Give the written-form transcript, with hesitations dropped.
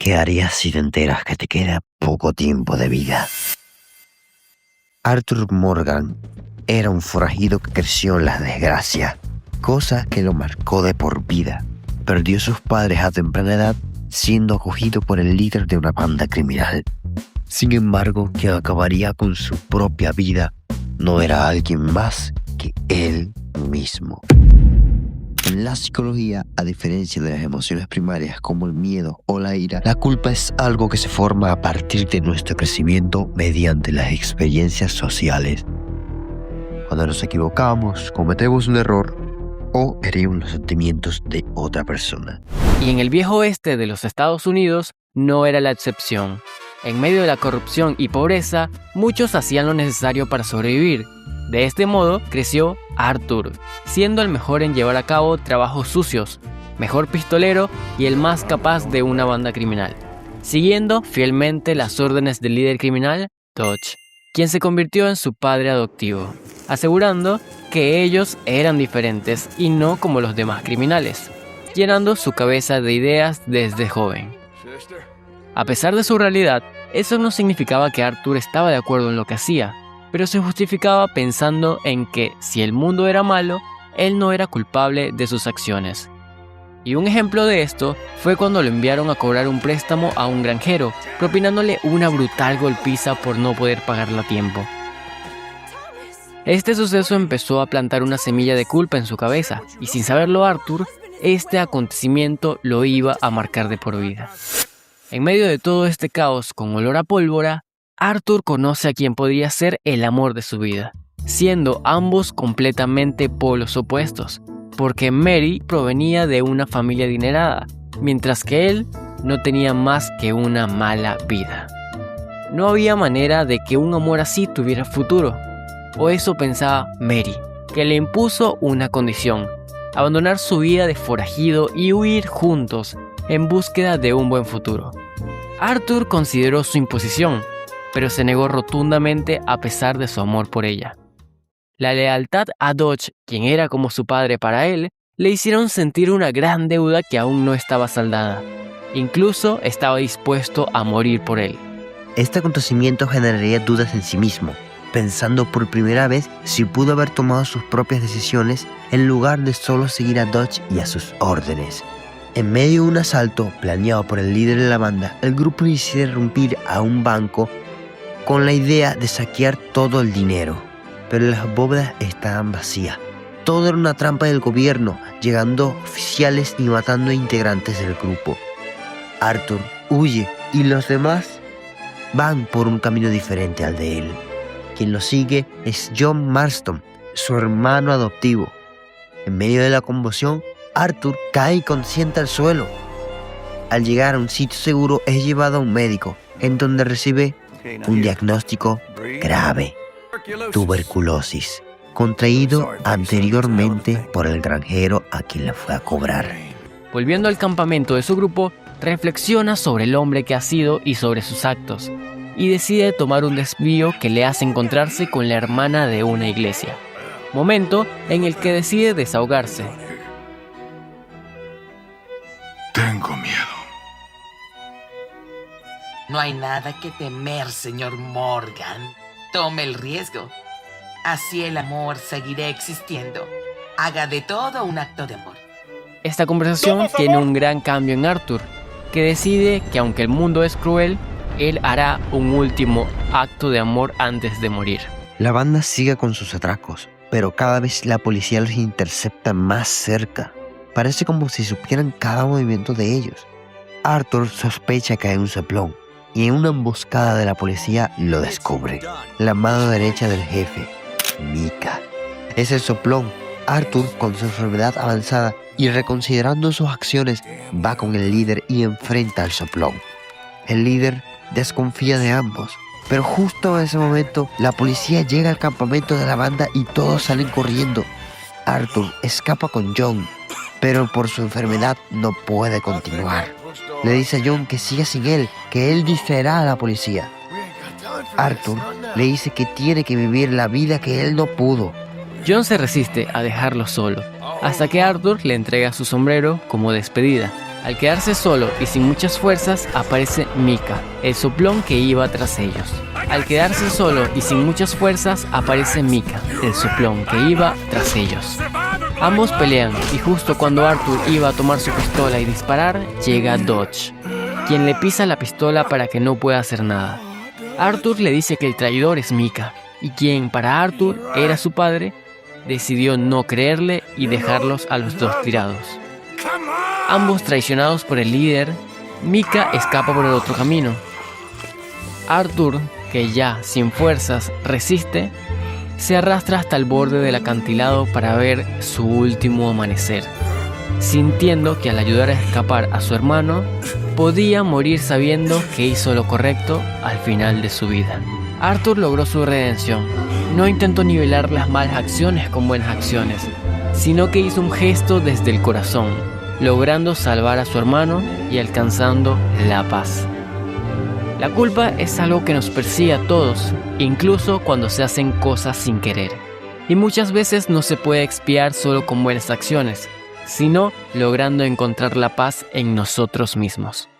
¿Qué harías si te enteras que te queda poco tiempo de vida? Arthur Morgan era un forajido que creció en la desgracia, cosa que lo marcó de por vida. Perdió a sus padres a temprana edad, siendo acogido por el líder de una banda criminal. Sin embargo, quien acabaría con su propia vida no era alguien más que él mismo. En la psicología, a diferencia de las emociones primarias como el miedo o la ira, la culpa es algo que se forma a partir de nuestro crecimiento mediante las experiencias sociales. Cuando nos equivocamos, cometemos un error o herimos los sentimientos de otra persona. Y en el viejo oeste de los Estados Unidos no era la excepción. En medio de la corrupción y pobreza, muchos hacían lo necesario para sobrevivir. De este modo creció Arthur, siendo el mejor en llevar a cabo trabajos sucios, mejor pistolero y el más capaz de una banda criminal, siguiendo fielmente las órdenes del líder criminal, Dodge, quien se convirtió en su padre adoptivo, asegurando que ellos eran diferentes y no como los demás criminales, llenando su cabeza de ideas desde joven. A pesar de su realidad, eso no significaba que Arthur estaba de acuerdo en lo que hacía, pero se justificaba pensando en que si el mundo era malo, él no era culpable de sus acciones. Y un ejemplo de esto fue cuando lo enviaron a cobrar un préstamo a un granjero, propinándole una brutal golpiza por no poder pagarla a tiempo. Este suceso empezó a plantar una semilla de culpa en su cabeza, y sin saberlo Arthur, este acontecimiento lo iba a marcar de por vida. En medio de todo este caos con olor a pólvora, Arthur conoce a quien podría ser el amor de su vida, siendo ambos completamente polos opuestos, porque Mary provenía de una familia adinerada, mientras que él no tenía más que una mala vida. No había manera de que un amor así tuviera futuro, o eso pensaba Mary, que le impuso una condición: abandonar su vida de forajido y huir juntos en búsqueda de un buen futuro. Arthur consideró su imposición, pero se negó rotundamente a pesar de su amor por ella. La lealtad a Dodge, quien era como su padre para él, le hicieron sentir una gran deuda que aún no estaba saldada. Incluso estaba dispuesto a morir por él. Este acontecimiento generaría dudas en sí mismo, pensando por primera vez si pudo haber tomado sus propias decisiones en lugar de solo seguir a Dodge y a sus órdenes. En medio de un asalto planeado por el líder de la banda, el grupo decide irrumpir a un banco con la idea de saquear todo el dinero, pero las bóvedas estaban vacías. Todo era una trampa del gobierno, llegando oficiales y matando a integrantes del grupo. Arthur huye y los demás van por un camino diferente al de él. Quien lo sigue es John Marston, su hermano adoptivo. En medio de la conmoción, Arthur cae inconsciente al suelo. Al llegar a un sitio seguro es llevado a un médico, en donde recibe un diagnóstico grave: tuberculosis, contraído anteriormente por el granjero a quien le fue a cobrar. Volviendo al campamento de su grupo, reflexiona sobre el hombre que ha sido y sobre sus actos, y decide tomar un desvío que le hace encontrarse con la hermana de una iglesia, momento en el que decide desahogarse. Tengo miedo. No hay nada que temer, señor Morgan. Tome el riesgo. Así el amor seguirá existiendo. Haga de todo un acto de amor. Esta conversación tiene un gran cambio en Arthur, que decide que aunque el mundo es cruel, él hará un último acto de amor antes de morir. La banda sigue con sus atracos, pero cada vez la policía los intercepta más cerca. Parece como si supieran cada movimiento de ellos. Arthur sospecha que hay un soplón, y en una emboscada de la policía lo descubre. La mano derecha del jefe, Micah. Es el soplón. Arthur, con su enfermedad avanzada y reconsiderando sus acciones, va con el líder y enfrenta al soplón. El líder desconfía de ambos, pero justo en ese momento la policía llega al campamento de la banda y todos salen corriendo. Arthur escapa con John, pero por su enfermedad no puede continuar. Le dice a John que siga sin él, que él distraerá a la policía. Arthur le dice que tiene que vivir la vida que él no pudo. John se resiste a dejarlo solo, hasta que Arthur le entrega su sombrero como despedida, Al quedarse solo y sin muchas fuerzas, aparece Mika, el soplón que iba tras ellos. Al quedarse solo y sin muchas fuerzas, aparece Mika, el soplón que iba tras ellos. Ambos pelean y justo cuando Arthur iba a tomar su pistola y disparar, llega Dodge, quien le pisa la pistola para que no pueda hacer nada. Arthur le dice que el traidor es Mika, y quien para Arthur era su padre, decidió no creerle y dejarlos a los dos tirados. Ambos traicionados por el líder, Mika escapa por el otro camino. Arthur, que ya sin fuerzas resiste, se arrastra hasta el borde del acantilado para ver su último amanecer, sintiendo que al ayudar a escapar a su hermano, podía morir sabiendo que hizo lo correcto al final de su vida. Arthur logró su redención. No intentó nivelar las malas acciones con buenas acciones, sino que hizo un gesto desde el corazón, logrando salvar a su hermano y alcanzando la paz. La culpa es algo que nos persigue a todos, incluso cuando se hacen cosas sin querer. Y muchas veces no se puede expiar solo con buenas acciones, sino logrando encontrar la paz en nosotros mismos.